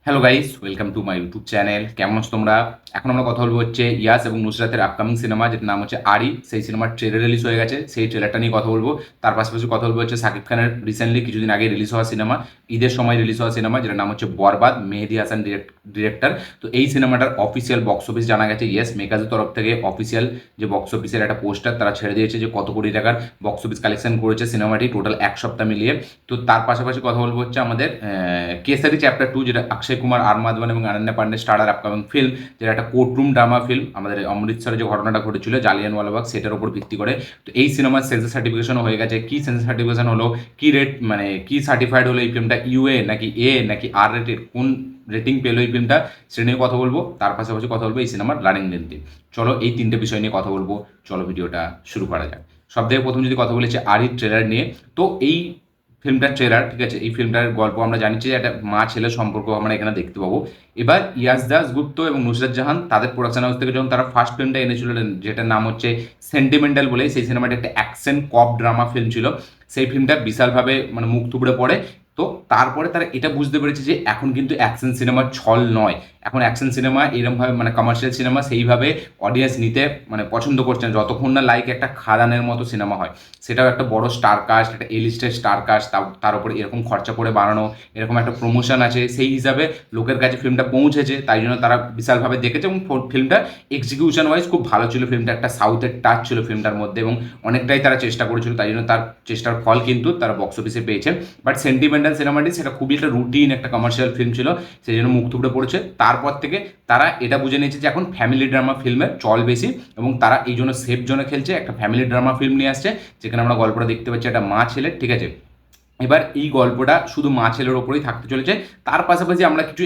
Hello guys, welcome to my YouTube channel. কেমন আছো তোমরা? এখন আমরা কথা বলবো হচ্ছে ইয়াস এবং নুসরাতের আপকামিং সিনেমা, যেটার নাম হচ্ছে আরি। সেই সিনেমার ট্রেলার রিলিজ হয়ে গেছে, সেই ট্রেলারটা নিয়ে কথা বলবো। তার পাশাপাশি কথা বলবো হচ্ছে শাকিব খানের রিসেন্টলি কিছুদিন আগে রিলিজ হওয়া সিনেমা, ঈদের সময় রিলিজ হওয়া সিনেমা, যেটার নাম হচ্ছে বরবাদ, মেহেদী হাসান ডিরেক্টর। তো এই সিনেমাটার অফিসিয়াল বক্স অফিস জানা গেছে। ইয়েস, মেকাজের তরফ থেকে অফিসিয়াল যে বক্স অফিসের একটা পোস্টার তারা ছেড়ে দিয়েছে যে কত কোটি টাকার বক্স অফিস কালেকশন করেছে সিনেমাটি টোটাল এক সপ্তাহ মিলিয়ে। তো তার পাশাপাশি কথা বলবো হচ্ছে আমাদের কেসারি চ্যাপ্টার 2, যেটা অক্ষয় কুমার, আর মাধবন এবং Ananya Pandey starrer upcoming film, যেটা একটা কোর্টরুম ড্রামা ফিল্ম, আমাদের অমৃতসরে যে ঘটনাটা ঘটেছিল জালিয়ানওয়ালাবাগ, সেটার উপর ভিত্তি করে। তো এই সিনেমার সেন্সর সার্টিফিকেশনও হয়ে গেছে। কি সেন্সর সার্টিফিকেশন হলো, কি রেট, মানে কি সার্টিফাইড হলো এই ফিল্মটা, ইউএ নাকি এ নাকি আর রেটেড, কোন রেটিং পেলো এই ফিল্মটা, সেটা নিয়ে কথা বলবো। তার পাশাপাশি কথা বলবো এই সিনেমার রানিং লেন্থে। চলো এই তিনটে বিষয় নিয়ে কথা বলবো। চলো ভিডিওটা শুরু করা যাক। সব থেকে প্রথম যদি কথা বলেছে আরির ট্রেলার নিয়ে, তো এই ফিল্মটার ট্রেলার, ঠিক আছে, এই ফিল্মটার গল্প আমরা জানি যে একটা মা ছেলে সম্পর্ক আমরা এখানে দেখতে পাবো। এবার ইয়াস দাস গুপ্ত এবং নুসরাত জাহান তাদের প্রোডাকশন হাউস থেকে যখন তারা ফার্স্ট ফিল্মটা এনেছিলেন, যেটার নাম হচ্ছে সেন্টিমেন্টাল বলে, সেই সিনেমাটা একটা অ্যাকশন কপ ড্রামা ফিল্ম ছিল। সেই ফিল্মটা বিশালভাবে মানে মুখ থুবড়ে পড়ে। তো তারপরে তারা এটা বুঝতে পেরেছে যে এখন কিন্তু অ্যাকশন সিনেমার ছল নয়, এখন অ্যাকশন সিনেমা এরকমভাবে মানে কমার্শিয়াল সিনেমা সেইভাবে অডিয়েন্স নিতে মানে পছন্দ করছেন, যতক্ষণ না লাইক একটা খাদানের মতো সিনেমা হয়। সেটাও একটা বড় স্টার কাস্ট, একটা এলিস্টের স্টার কাস্ট, তার উপরে এরকম খরচা করে বানানো, এরকম একটা প্রমোশন আছে, সেই হিসাবে লোকের কাছে ফিল্মটা পৌঁছেছে, তাই জন্য তারা বিশালভাবে দেখেছে। এবং ফিল্মটা এক্সিকিউশন ওয়াইজ খুব ভালো ছিল। ফিল্মটা একটা সাউথের টাচ ছিল ফিল্মটার মধ্যে, এবং অনেকটাই তারা চেষ্টা করেছিল, তাই জন্য তার চেষ্টার ফল কিন্তু তারা বক্স অফিসে পেয়েছে। বাট সেন্টিমেন্টাল সিনেমাটি সেটা খুবই একটা রুটিন একটা কমার্শিয়াল ফিল্ম ছিল, সেই জন্য মুখ থুবড়ে পড়েছে। তারপর থেকে তারা এটা বুঝে নিয়েছে যে এখন ফ্যামিলি ড্রামা ফিল্মের চল বেশি, এবং তারা এই জন্য সেফ জোনে খেলছে, একটা ফ্যামিলি ড্রামা ফিল্ম নিয়ে আসছে, যেখানে আমরা গল্পটা দেখতে পাচ্ছি একটা মা ছেলের, ঠিক আছে। এবার এই গল্পটা শুধু মা ছেলের ওপরেই থাকতে চলেছে। তার পাশাপাশি আমরা কিছু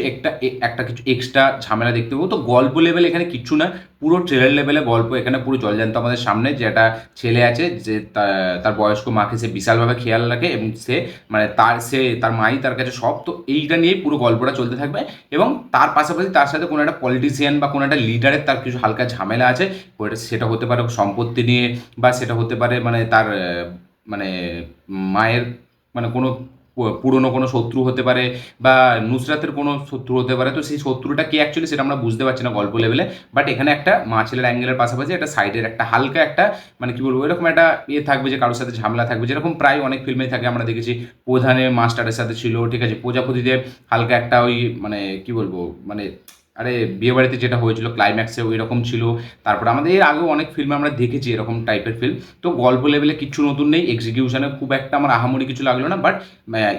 একটা কিছু এক্সট্রা ঝামেলা দেখতে পাবো। তো গল্প লেভেলে এখানে কিচ্ছু না, পুরো ট্রেলার লেভেলে গল্প এখানে পুরো জলজান্ত আমাদের সামনে, যে একটা ছেলে আছে যে তার বয়স্ক মাকে সে বিশালভাবে খেয়াল রাখে, এবং সে মানে তার মাই তার কাছে সব। তো এইটা নিয়েই পুরো গল্পটা চলতে থাকবে। এবং তার পাশাপাশি তার সাথে কোনো একটা পলিটিশিয়ান বা কোনো একটা লিডারের তার কিছু হালকা ঝামেলা আছে, সেটা হতে পারে সম্পত্তি নিয়ে, বা সেটা হতে পারে মানে তার মানে মায়ের মানে কোনো পুরনো কোনো শত্রু হতে পারে, বা নুসরাতের কোনো শত্রু হতে পারে। তো সেই শত্রুটা কি অ্যাকচুয়ালি সেটা আমরা বুঝতে পারছি না গল্প লেভেলে। বাট এখানে একটা মা ছেলের অ্যাঙ্গেলের পাশাপাশি একটা সাইডের একটা হালকা একটা মানে কি বলবো, এরকম একটা থাকবে যে কারোর সাথে ঝামেলা থাকবে, যেরকম প্রায় অনেক ফিল্মেই থাকে। আমরা দেখেছি প্রধানে মাস্টারের সাথে ছিল, ঠিক আছে, প্রজাপতিতে হালকা একটা ওই মানে কি বলবো মানে আরে বিয়ে বাড়িতে যেটা হয়েছিল ক্লাইম্যাক্সে ওই রকম ছিল। তারপরে আমাদের এর আগেও অনেক ফিল্মে আমরা দেখেছি এরকম টাইপের ফিল্ম। তো গল্প লেভেলে কিচ্ছু নতুন নেই, এক্সিকিউশনে খুব একটা আমার আহামরি কিছু লাগলো না। বাট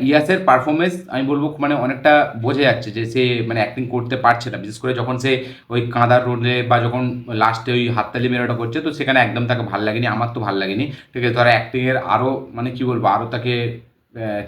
ইয়াসের পারফরমেন্স আমি বলবো মানে অনেকটা বোঝা যাচ্ছে যে সে মানে অ্যাক্টিং করতে পারছে না, বিশেষ করে যখন সে ওই কাঁদার রোলে বা যখন লাস্টে ওই হাততালি মেরোটা করছে, তো সেখানে একদম তাকে ভাল লাগেনি, আমার তো ভাল লাগেনি, ঠিক আছে। তারা অ্যাক্টিংয়ের আরও মানে কি বলবো আরও তাকে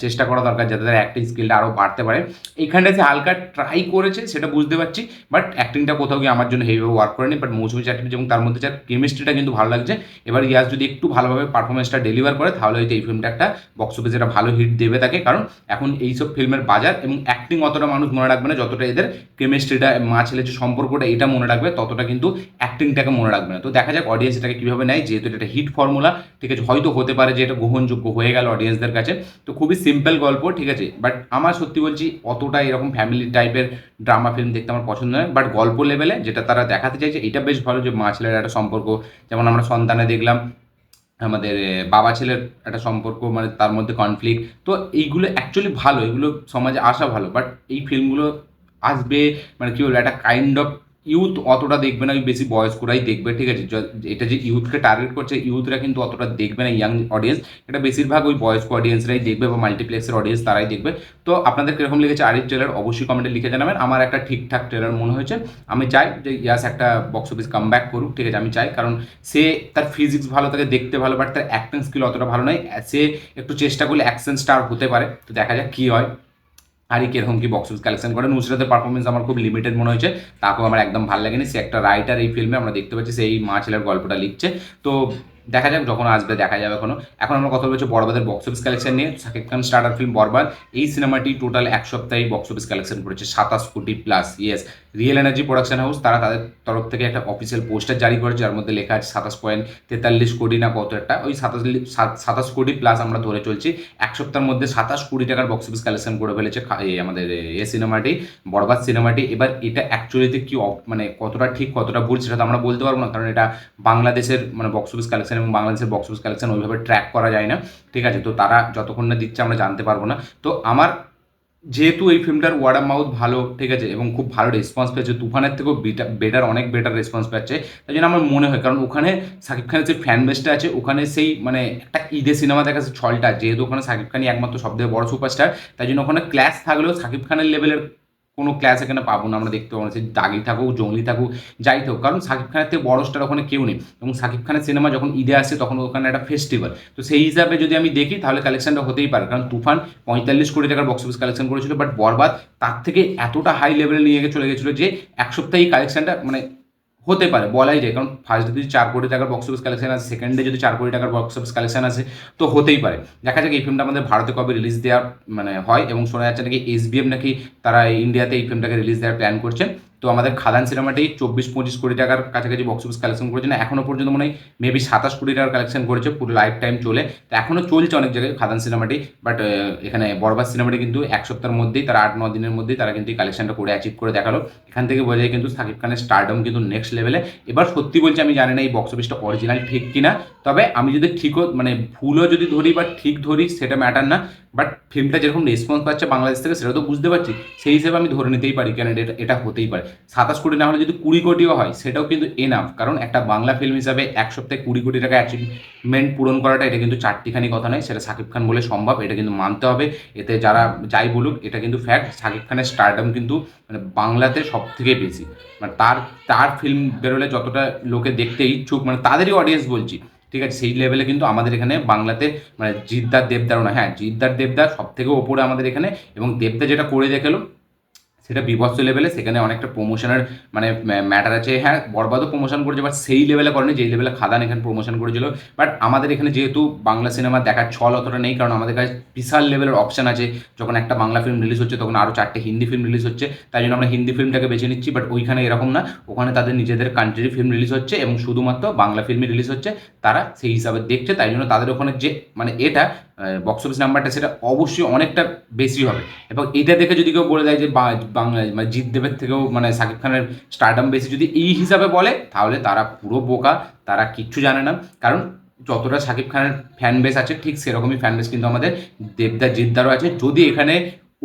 চেষ্টা করা দরকার, যাতে তার অ্যাক্টিং স্কিলটা আরও বাড়তে পারে। এইখানটা যে হালকা ট্রাই করেছে সেটা বুঝতে পারছি, বাট অ্যাক্টিংটা কোথাও গিয়ে আমার জন্য হেভিভাবে ওয়ার্ক করেনি। বাট মৌসুমী চ্যাটার্জি এবং তার মধ্যে যার কেমিস্ট্রিটা কিন্তু ভালো লাগছে। এবার ইয়াস যদি একটু ভালোভাবে পারফরমেন্সটা ডেলিভার করে, তাহলে হয়তো এই ফিল্মটা একটা বক্স অফিসে একটা ভালো হিট দেবে তাকে। কারণ এখন এইসব ফিল্মের বাজার, এবং অ্যাক্টিং অতটা মানুষ মনে রাখবে না যতটা এদের কেমিস্ট্রিটা, মা ছেলে যে সম্পর্কটা এটা মনে রাখবে, ততটা কিন্তু অ্যাক্টিংটাকে মনে রাখবে না। তো দেখা যাক অডিয়েন্স এটাকে কীভাবে নেয়, যেহেতু এটা হিট ফর্মুলা, ঠিক আছে, হয়তো হতে পারে যে এটা গ্রহণযোগ্য হয়ে গেল অডিয়েন্সদের কাছে। তো খুবই সিম্পল গল্প, ঠিক আছে। বাট আমার সত্যি বলছি অতটা এরকম ফ্যামিলি টাইপের ড্রামা ফিল্ম দেখতে আমার পছন্দ নয়। বাট গল্প লেভেলে যেটা তারা দেখাতে চাইছে এটা বেশ ভালো, যে মা ছেলের একটা সম্পর্ক, যেমন আমরা সন্তানে দেখলাম আমাদের বাবা ছেলের একটা সম্পর্ক, মানে তার মধ্যে কনফ্লিক্ট। তো এইগুলো অ্যাকচুয়ালি ভালো, এগুলো সমাজে আসা ভালো। বাট এই ফিল্মগুলো আসবে মানে কী বলবো, একটা কাইন্ড অফ ইউথ অতটা দেখবে না, ওই বেশি বয়স্করাই দেখবে, ঠিক আছে। এটা যে ইউথকে টার্গেট করছে, ইউথরা কিন্তু অতটা দেখবে না, ইয়াং অডিয়েন্স। এটা বেশিরভাগ ওই বয়স্ক অডিয়েন্সরাই দেখবে, বা মাল্টিপ্লেক্সের অডিয়েন্স তারাই দেখবে। তো আপনাদের কীরকম লেগেছে আরিফ ট্রেলার অবশ্যই কমেন্টে লিখে জানাবেন। আমার একটা ঠিকঠাক ট্রেলার মনে হয়েছে। আমি চাই যে ইয়াস একটা বক্স অফিস কাম ব্যাক করুক, ঠিক আছে, আমি চাই। কারণ সে তার ফিজিক্স ভালো, তাকে দেখতে ভালো, বাট তার অ্যাক্টিং স্কিল অতটা ভালো নয়। সে একটু চেষ্টা করলে অ্যাকশন স্টার হতে পারে। তো দেখা যাক কী হয়, আরই কিরকম কি বক্স অফিস কালেকশন করে। নুসরাতের পারফরমেন্স আমার খুব লিমিটেড মনে হয়েছে, তাকেও আমার একদম ভালো লাগেনি। সে একটা রাইটার, এই ফিল্মে আমরা দেখতে পাচ্ছি সেই মা ছেলের গল্পটা লিখছে। তো দেখা যাক, যখন আসবে দেখা যাবে। এখন আমরা কথা বলছি বরবাদের বক্স অফিস কালেকশন নিয়ে। শাকিব খান স্টার্টার ফিল্ম বরবাদ, এই সিনেমাটি টোটাল এক সপ্তাহে বক্স অফিস কালেকশন করেছে 27 কোটি plus. Yes, real energy production house তারা তাদের তরফ থেকে একটা অফিসিয়াল পোস্টার জারি করেছে, যার মধ্যে লেখা আছে 27.43 কোটি না কত একটা, ওই 27 কোটি প্লাস আমরা ধরে চলছি। এক সপ্তাহের মধ্যে 27 কোটি টাকার বক্স অফিস কালেকশন করে ফেলেছে আমাদের সিনেমাটি, বরবাদ সিনেমাটি। এবার এটা অ্যাকচুয়ালিতে কি মানে কতটা ঠিক কতটা ভুল সেটা তো আমরা বলতে পারবো না, কারণ এটা বাংলাদেশের মানে বক্স অফিস কালেকশন, এবং বাংলাদেশের বক্স অফিস কালেকশন ওইভাবে ট্র্যাক করা যায় না, ঠিক আছে? তো তারা যতক্ষণ না দিচ্ছে আমরা জানতে পারবো না। তো আমার যেহেতু এই ফিল্মটার ওয়ার্ড অফ মাউথ ভালো, ঠিক আছে, এবং খুব ভালো রেসপন্স পেয়েছে, তুফানের থেকেও বেটার, অনেক বেটার রেসপন্স পাচ্ছে, তাই জন্য আমার মনে হয়, কারণ ওখানে শাকিব খানের যে ফ্যান বেসটা আছে, ওখানে সেই মানে একটা ঈদের সিনেমা দেখা যাচ্ছে ছলটা, যেহেতু ওখানে শাকিব খানই একমাত্র সবথেকে বড় সুপারস্টার, তাই জন্য ওখানে ক্লাস থাকলেও শাকিব খানের লেভেলের কোনো ক্লাস এখানে পাবো না আমরা দেখতে পাবো না, সে দাগি থাকুক জঙ্গলি থাকুক যাই থাকুক, কারণ শাকিব খানের থেকে বড় স্টার ওখানে কেউ নেই, এবং শাকিব খানের সিনেমা যখন ঈদে আসে তখন ওখানে একটা ফেস্টিভ্যাল, তো সেই হিসাবে যদি আমি দেখি তাহলে কালেকশনটা হতেই পারে, কারণ তুফান 45 কোটি টাকার বক্স অফিস কালেকশন করেছিল, বাট বরবাদ তার থেকে এতটা হাই লেভেলে নিয়ে গিয়ে চলে গেছিলো যে এক সপ্তাহে এই কালেকশনটা মানে হতে পারে বলাই যায়, কারণ ফার্স্ট ডে যদি 4 কোটি টাকার বক্স অফিস কালেকশন আছে, সেকেন্ড ডে যদি 4 কোটি টাকার বক্স অফিস কালেকশন আছে, তো হতেই পারে। দেখা যাক এই ফিল্মটা আমাদের ভারতে কবে রিলিজ দেওয়া মানে হয়, এবং শোনা যাচ্ছে নাকি এসবিএফ নাকি তারা ইন্ডিয়াতে এই ফিল্মটাকে রিলিজ দেওয়ার প্ল্যান করছেন। তো আমাদের খাদান সিনেমাটি 24-25 কোটি টাকার কাছাকাছি বক্স অফিস কালেকশন করেছে না, এখনও পর্যন্ত মনে হয় মেবি 27 কোটি টাকার কালেকশন করেছে, পুরো লাইফ টাইম চলে, তো এখনও চলছে অনেক জায়গায় খাদান সিনেমাটি। বাট এখানে বরবাদ সিনেমাটি কিন্তু এক সপ্তাহের মধ্যেই, তারা 8-9 দিনের মধ্যেই তারা কিন্তু এই কালেকশনটা করে অ্যাচিভ করে দেখালো। এখান থেকে বোঝা যায় কিন্তু শাকিব খানের স্টারডম কিন্তু নেক্সট লেভেলে। এবার সত্যি বলছি, আমি জানি না এই বক্স অফিসটা অরিজিনাল ঠিক কিনা, তবে আমি যদি ঠিকও মানে ভুলও যদি ধরি বা ঠিক ধরি সেটা ম্যাটার না, বাট ফিল্মটা যেরকম রেসপন্স পাচ্ছে বাংলাদেশ থেকে সেটা তো বুঝতে পারছি, সেই হিসেবে আমি ধরে নিতেই পারি, কেন এটা হতেই পারে। 27 কোটি না হলে যদি 20 কোটিও হয় সেটাও কিন্তু এনাফ, কারণ একটা বাংলা ফিল্ম হিসাবে এক সপ্তাহে 20 কোটি টাকা অ্যাচিভমেন্ট পূরণ করাটা এটা কিন্তু চারটিখানি কথা নয়, সেটা শাকিব খান বলে সম্ভব, এটা কিন্তু মানতে হবে। এতে যারা যাই বলুক এটা কিন্তু ফ্যাক্ট, শাকিব খানের স্টারডম কিন্তু মানে বাংলাতে সব থেকে বেশি, মানে তার তার ফিল্ম বেরোলে যতটা লোকে দেখতে ইচ্ছুক, মানে তাদেরই অডিয়েন্স বলছি, ঠিক আছে, সেই লেভেলে কিন্তু আমাদের এখানে বাংলাতে মানে জিদ্দার দেবদারও না, হ্যাঁ জিদ্দার দেবদার সব থেকে ওপরে আমাদের এখানে, এবং দেবদা যেটা করে দেখালো সেটা বিভৎস লেভেলে, সেখানে অনেকটা প্রমোশনের মানে ম্যাটার আছে। হ্যাঁ বরবাদও প্রমোশন করেছে, বাট সেই লেভেলে করেনি যেই লেভেলে খাদান এখানে প্রমোশন করেছিল। বাট আমাদের এখানে যেহেতু বাংলা সিনেমা দেখার ছল অতটা নেই, কারণ আমাদের কাছে বিশাল লেভেলের অপশন আছে, যখন একটা বাংলা ফিল্ম রিলিজ হচ্ছে তখন আরও 4টে হিন্দি ফিল্ম রিলিজ হচ্ছে, তাই জন্য আমরা হিন্দি ফিল্মটাকে বেছে নিচ্ছি। বাট ওইখানে এরকম না, ওখানে তাদের নিজেদের কান্ট্রির ফিল্ম রিলিজ হচ্ছে এবং শুধুমাত্র বাংলা ফিল্মই রিলিজ হচ্ছে, তারা সেই হিসাবে দেখছে, তাই জন্য তাদের ওখানে যে মানে এটা বক্স অফিস নাম্বারটা সেটা অবশ্যই অনেকটা বেশি হবে। এবং এটা দেখে যদি কেউ বলে দেয় যে বাংলা মানে জিৎ দেবের থেকেও মানে শাকিব খানের স্টারডাম বেশি, যদি এই হিসাবে বলে তাহলে তারা পুরো বোকা, তারা কিচ্ছু জানে না। কারণ যতটা শাকিব খানের ফ্যান বেস আছে ঠিক সেরকমই ফ্যান বেস কিন্তু আমাদের দেবদার জিদ্দারও আছে। যদি এখানে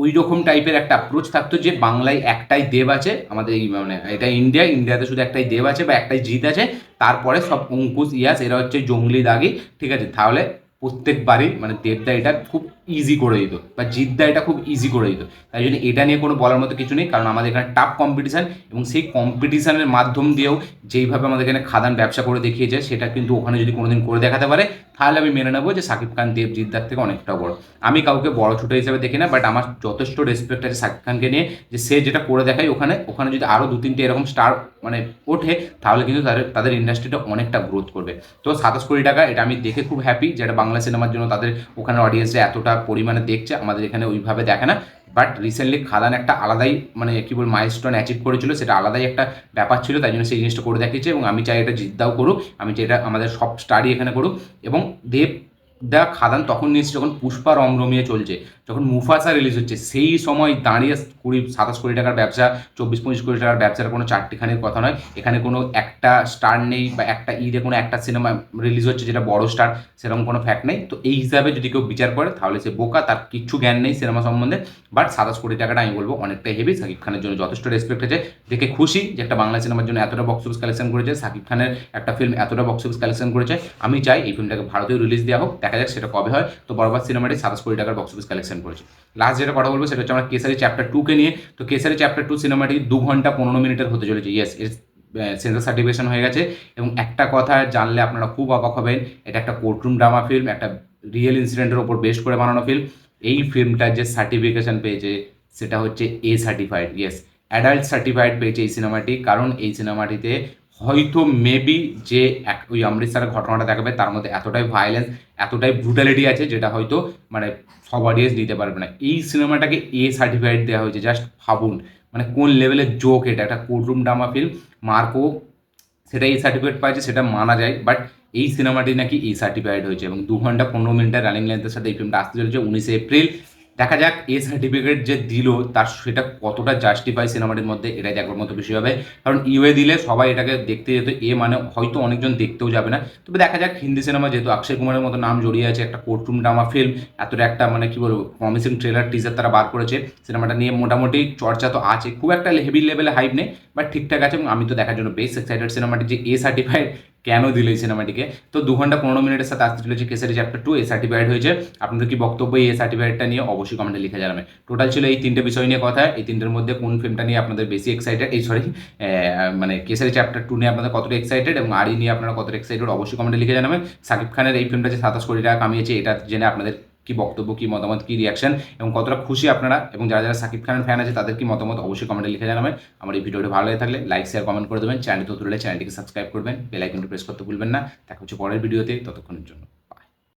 ওই রকম টাইপের একটা অ্যাপ্রোচ থাকতো যে বাংলায় একটাই দেব আছে আমাদের এই মানে এটা ইন্ডিয়াতে শুধু একটাই দেব আছে বা একটাই জিৎ আছে, তারপরে সব অঙ্কুশ ইয়াস এরা হচ্ছে জঙ্গলি দাগি, ঠিক আছে, তাহলে প্রত্যেকবারই মানে দেবদা এটা খুব ইজি করে দিত বা জিদ্দা এটা খুব ইজি করে দিত। তাই জন্য এটা নিয়ে কোনো বলার মতো কিছু নেই, কারণ আমাদের এখানে টাফ কম্পিটিশান, এবং সেই কম্পিটিশানের মাধ্যম দিয়েও যেইভাবে আমাদের এখানে খাদান ব্যবসা করে দেখিয়েছে সেটা কিন্তু ওখানে যদি কোনোদিন করে দেখাতে পারে তাহলে আমি মেনে নেবো যে শাকিব খান দেব জিদ্দার থেকে অনেকটা বড়। আমি কাউকে বড় ছোটো হিসেবে দেখি না, বাট আমার যথেষ্ট রেসপেক্ট আছে শাকিব খানকে নিয়ে, যে সে যেটা করে দেখায় ওখানে ওখানে যদি আরও 2-3টে এরকম স্টার মানে ওঠে তাহলে কিন্তু তাদের ইন্ডাস্ট্রিটা অনেকটা গ্রোথ করবে। তো 27 কোটি টাকা এটা আমি দেখে খুব হ্যাপি, যেটা বাংলা সিনেমার জন্য তাদের ওখানে অডিয়েন্সরা এতটা পরিমাণে দেখছে, আমাদের এখানে ওইভাবে দেখে না। বাট রিসেন্টলি খাদান একটা আলাদাই মানে কী বল মাইলস্টোন অ্যাচিভ করেছিল, সেটা আলাদাই একটা ব্যাপার ছিল, তাই জন্য সেই জিনিসটা করে দেখিয়েছে, এবং আমি চাই এটা জিদ্দাও করুক, আমি চাই এটা আমাদের সব স্টারই এখানে করুক। এবং দেব দা খাদান তখন নিয়েছে যখন পুষ্পা রমরমিয়ে চলছে, যখন মুফাসা রিলিজ হচ্ছে, সেই সময় দাঁড়িয়ে 27 কোটি টাকার ব্যবসা 24-25 কোটি টাকার ব্যবসার কোনো চারটিখানির কথা নয়। এখানে কোনো একটা স্টার নেই বা একটা ঈদে কোনো একটা সিনেমা রিলিজ হচ্ছে যেটা বড় স্টার, সেরকম কোনো ফ্যাক্ট নেই। তো এই হিসাবে যদি কেউ বিচার করে তাহলে সে বোকা, তার কিচ্ছু জ্ঞান নেই সিনেমা সম্বন্ধে। বাট 27 কোটি টাকাটা আমি বলবো অনেকটাই হেভি, শাকিব খানের জন্য যথেষ্ট রেসপেক্ট আছে, দেখে খুশি যে একটা বাংলা সিনেমার জন্য এতটা বক্স অফিস কালেকশন করেছে, শাকিব খানের একটা ফিল্ম এতটা বক্স অফিস কালেকশন করেছে। আমি চাই এই ফিল্মটাকে ভারতেও রিলিজ দেওয়া হোক, দেখা যাক সেটা কবে হয়। তো বরবাদ সিনেমাটি 27 কোটি টাকার বক্স অফিস কালেকশন করেছে। লাস্ট যেটা কথা বলবো সেটা হচ্ছে আমরা কেসারি চ্যাপ্টার 2-কে নিয়ে। তো কেসারি চ্যাপ্টার 2 সিনেমাটি 2 ঘন্টা 15 মিনিটের হতে চলেছে। ইয়েস, এর সেন্সার সার্টিফিকেশন হয়ে গেছে, এবং একটা কথা জানলে আপনারা খুব অবাক হবেন, এটা একটা কোর্টরুম ড্রামা ফিল্ম, একটা রিয়েল ইনসিডেন্টের ওপর বেস্ট করে বানানো ফিল্ম। এই ফিল্মটা যে সার্টিফিকেশন পেয়েছে সেটা হচ্ছে A certified, yes adult certified পেয়েছে এই সিনেমাটি, কারণ এই সিনেমাটিতে হয়তো মেবি যে ওই অমৃতসরের ঘটনাটা দেখাবে তার মধ্যে এতটাই ভায়োলেন্স, এতটাই ব্রুটালিটি আছে যেটা হয়তো মানে সব অডিয়েন্স দিতে পারবে না। এই সিনেমাটাকে এ সার্টিফাইড দেওয়া হয়েছে, জাস্ট ভাবুন মানে কোন লেভেলের জোক এটা, একটা কোর্টরুম ড্রামা ফিল্ম। মার্কো সেটা এই সার্টিফিকেট পাইছে, সেটা মানা যায়, বাট এই সিনেমাটি নাকি এই সার্টিফাইড হয়েছে এবং 2 ঘন্টা 15 মিনিটের রানিং লেন্থের সাথে এই ফিল্মটা আসতে চলেছে 19 এপ্রিল। দেখা যাক এ সার্টিফিকেট যে দিল তার সেটা কতটা জাস্টিফাই সিনেমাটির মধ্যে, এটাই দেখার মতো বিষয় হবে। কারণ ইউএ দিলে সবাই এটাকে দেখতে যেত, এ মানে হয়তো অনেকজন দেখতেও যাবে না। তবে দেখা যাক, হিন্দি সিনেমা যেহেতু অক্ষয় কুমারের মতো নাম জড়িয়ে আছে, একটা কোর্টরুম ড্রামা ফিল্ম, এতটা একটা মানে কি বলবো প্রমিসিং ট্রেলার টিজার তারা বার করেছে, সিনেমাটা নিয়ে মোটামুটি চর্চা তো আছে, খুব একটা হেভি লেভেলে হাইপ নেই, বাট ঠিকঠাক আছে এবং আমি তো দেখার জন্য বেশ এক্সাইটেড সিনেমাটি যে এ সার্টিফাইড কেন দিল এই সিনেমাটিকে। তো 2 ঘন্টা 15 মিনিটের সাথে আসতে চলেছে কেসারি চ্যাপ্টার 2, এ সার্টিফাইড হয়েছে। আপনাদের কি বক্তব্য এই সার্টিফাইডটা নিয়ে অবশ্যই কমেন্টে লিখে জানাবেন। টোটাল ছিল এই 3টে বিষয় নিয়ে কথা। এই 3টের মধ্যে কোন ফিল্মটা নিয়ে আপনাদের বেশি এক্সাইটেড, এই সরি মানে কেসারি চ্যাপ্টার 2 নিয়ে আপনাদের কতটা এক্সাইটেড এবং আরি নিয়ে আপনারা কতটা এক্সাইটেড অবশ্যই কমেন্টে লিখে জানাবেন। সাকিব খানের এই ফিল্মটা যে 27 কোটি টাকা কামিয়েছে, এটা জেনে আপনাদের কি বক্তব্য, কি মতামত, কি রিয়াকশন এবং কতটা খুশি আপনারা, এবং যারা যারা সাকিব খানের ফ্যান আছে তাদের কি মতামত অবশ্যই কমেন্টে লিখে জানাবেন। আমার এই ভিডিওটি ভালো লাগে থাকলে লাইক শেয়ার কমেন্ট করে দেবেন, চ্যানেলটি তো তুললে চ্যানেলটিকে সাবস্ক্রাইব করবেন, বেল আইকনটি প্রেস করতে ভুলবেন না। দেখা হচ্ছে পরের ভিডিওতে, ততক্ষণের জন্য।